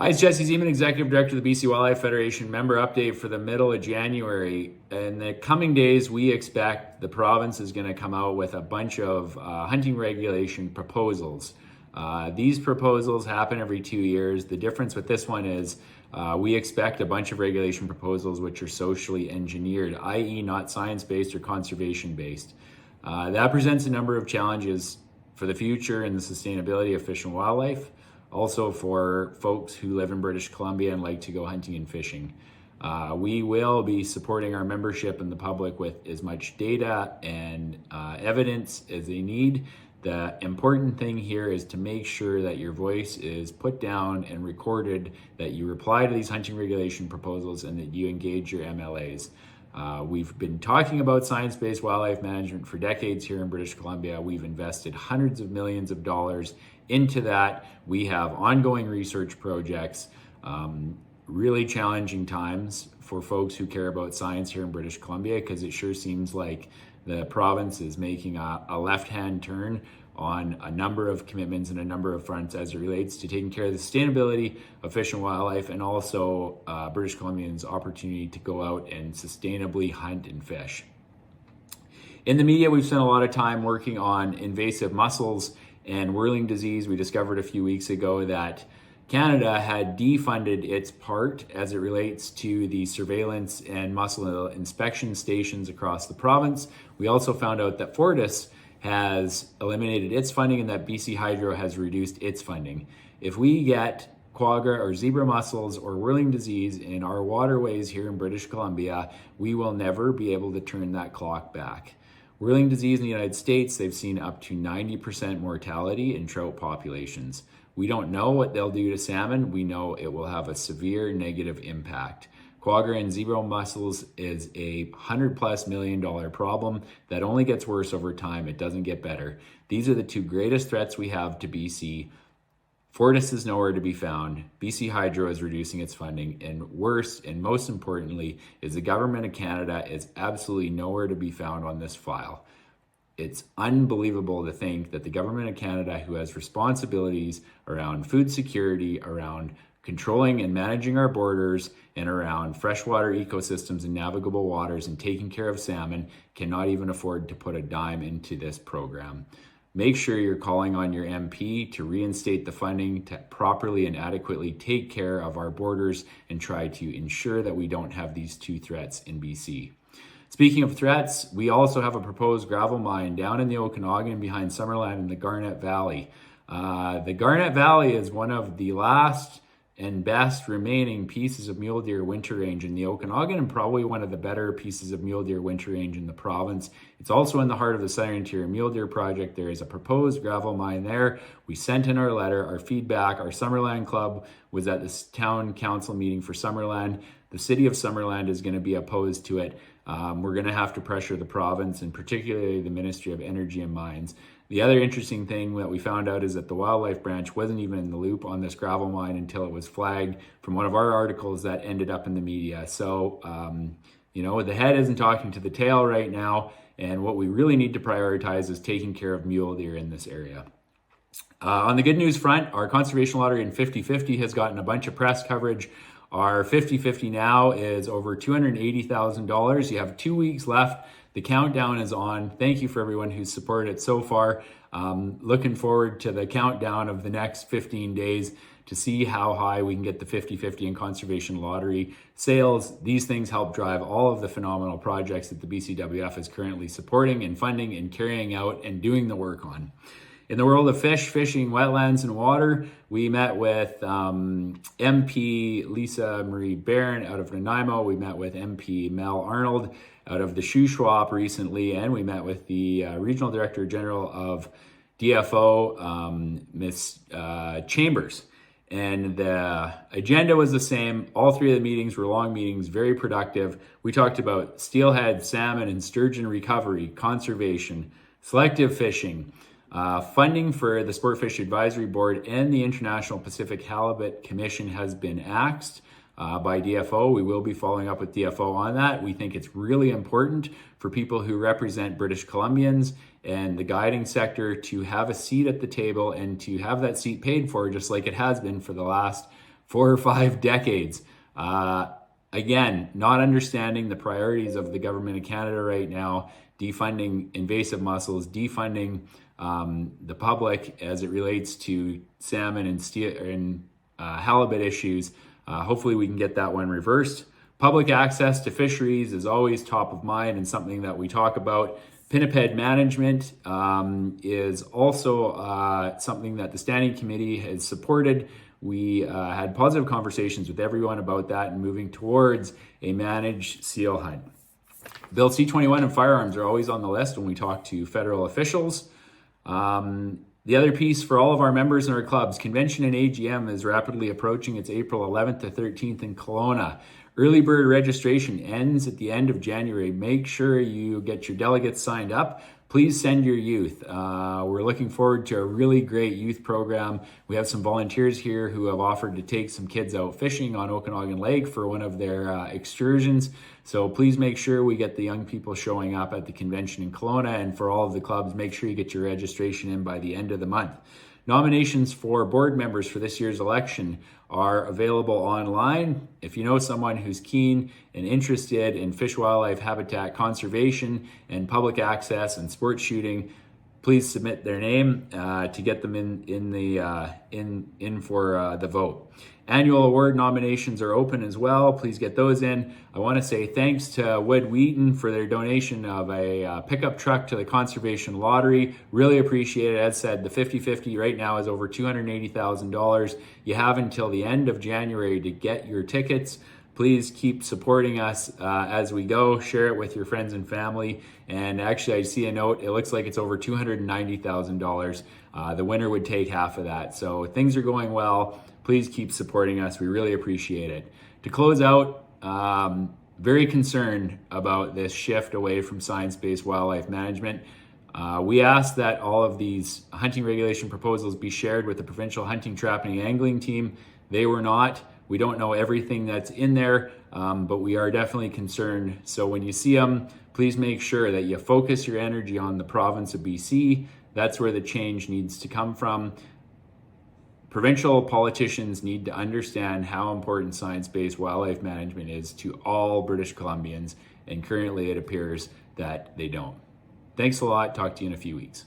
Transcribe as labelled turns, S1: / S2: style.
S1: Hi, it's Jesse Zeman, Executive Director of the BC Wildlife Federation. Member update for the middle of January. In the coming days, we expect the province is going to come out with a bunch of hunting regulation proposals. These proposals happen every 2 years. The difference with this one is we expect a bunch of regulation proposals which are socially engineered, i.e. not science-based or conservation-based. That presents a number of challenges for the future and the sustainability of fish and wildlife. Also for folks who live in British Columbia and like to go hunting and fishing. We will be supporting our membership and the public with as much data and evidence as they need. The important thing here is to make sure that your voice is put down and recorded, that you reply to these hunting regulation proposals, and that you engage your MLAs. We've been talking about science-based wildlife management for decades here in British Columbia. We've invested hundreds of millions of dollars into that. We have ongoing research projects, really challenging times for folks who care about science here in British Columbia, because it sure seems like the province is making a left-hand turn on a number of commitments and a number of fronts as it relates to taking care of the sustainability of fish and wildlife, and also British Columbians' opportunity to go out and sustainably hunt and fish. In the media, we've spent a lot of time working on invasive mussels and whirling disease. We discovered a few weeks ago that Canada had defunded its part as it relates to the surveillance and mussel inspection stations across the province. We also found out that Fortis has eliminated its funding and that BC Hydro has reduced its funding. If we get quagga or zebra mussels or whirling disease in our waterways here in British Columbia, we will never be able to turn that clock back. Whirling disease in the United States, they've seen up to 90% mortality in trout populations. We don't know what they'll do to salmon. We know it will have a severe negative impact. Quagga and zebra mussels is a $100+ million problem that only gets worse over time. It doesn't get better. These are the two greatest threats we have to BC. Fortis is nowhere to be found. BC Hydro is reducing its funding, and worse and most importantly is the government of Canada is absolutely nowhere to be found on this file. It's unbelievable to think that the government of Canada, who has responsibilities around food security, around controlling and managing our borders, and around freshwater ecosystems and navigable waters and taking care of salmon, cannot even afford to put a dime into this program. Make sure you're calling on your MP to reinstate the funding to properly and adequately take care of our borders and try to ensure that we don't have these two threats in BC. Speaking of threats, we also have a proposed gravel mine down in the Okanagan behind Summerland in the Garnet Valley. The Garnet Valley is one of the last and best remaining pieces of mule deer winter range in the Okanagan, and probably one of the better pieces of mule deer winter range in the province. It's also in the heart of the Southern Interior Mule Deer Project. There is a proposed gravel mine there. We sent in our letter, our feedback. Our Summerland Club was at this town council meeting for Summerland. The city of Summerland is going to be opposed to it. We're going to have to pressure the province, and particularly the Ministry of Energy and Mines. The other interesting thing that we found out is that the wildlife branch wasn't even in the loop on this gravel mine until it was flagged from one of our articles that ended up in the media. So, the head isn't talking to the tail right now, and what we really need to prioritize is taking care of mule deer in this area. On the good news front, our conservation lottery in 50/50 has gotten a bunch of press coverage. Our 50/50 now is over $280,000. You have 2 weeks left. The countdown is on. Thank you for everyone who's supported it so far. Looking forward to the countdown of the next 15 days to see how high we can get the 50/50 in conservation lottery sales. These things help drive all of the phenomenal projects that the BCWF is currently supporting and funding and carrying out and doing the work on. In the world of fish, fishing, wetlands, and water, we met with MP Lisa Marie Barron out of Nanaimo. We met with MP Mel Arnold out of the Shuswap recently, and we met with the Regional Director General of DFO, Ms. Chambers. And the agenda was the same. All three of the meetings were long meetings, very productive. We talked about steelhead, salmon, and sturgeon recovery, conservation, selective fishing, funding for the Sportfish Advisory Board, and the International Pacific Halibut Commission has been axed by DFO. We will be following up with DFO on that. We think it's really important for people who represent British Columbians and the guiding sector to have a seat at the table and to have that seat paid for, just like it has been for the last 4 or 5 decades. Again, not understanding the priorities of the government of Canada right now, defunding invasive mussels, defunding the public as it relates to salmon and halibut issues. Hopefully we can get that one reversed. Public access to fisheries is always top of mind and something that we talk about. Pinniped management is also something that the Standing Committee has supported. We had positive conversations with everyone about that and moving towards a managed seal hunt. Bill C-21 and firearms are always on the list when we talk to federal officials. The other piece for all of our members in our clubs, convention and AGM is rapidly approaching. It's April 11th to 13th in Kelowna. Early bird registration ends at the end of January. Make sure you get your delegates signed up. Please send your youth. We're looking forward to a really great youth program. We have some volunteers here who have offered to take some kids out fishing on Okanagan Lake for one of their excursions. So please make sure we get the young people showing up at the convention in Kelowna, and for all of the clubs, make sure you get your registration in by the end of the month. Nominations for board members for this year's election are available online. If you know someone who's keen and interested in fish, wildlife, habitat conservation and public access and sport shooting, please submit their name to get them in for the vote. Annual award nominations are open as well. Please get those in. I want to say thanks to Wood Wheaton for their donation of a pickup truck to the Conservation Lottery. Really appreciate it. As said, the 50-50 right now is over $280,000. You have until the end of January to get your tickets. Please keep supporting us as we go. Share it with your friends and family. And actually, I see a note. It looks like it's over $290,000. The winner would take half of that. So things are going well. Please keep supporting us. We really appreciate it. To close out, very concerned about this shift away from science-based wildlife management. We ask that all of these hunting regulation proposals be shared with the provincial hunting, trapping, and angling team. They were not. We don't know everything that's in there, but we are definitely concerned. So when you see them, please make sure that you focus your energy on the province of BC. That's where the change needs to come from. Provincial politicians need to understand how important science-based wildlife management is to all British Columbians, and currently it appears that they don't. Thanks a lot. Talk to you in a few weeks.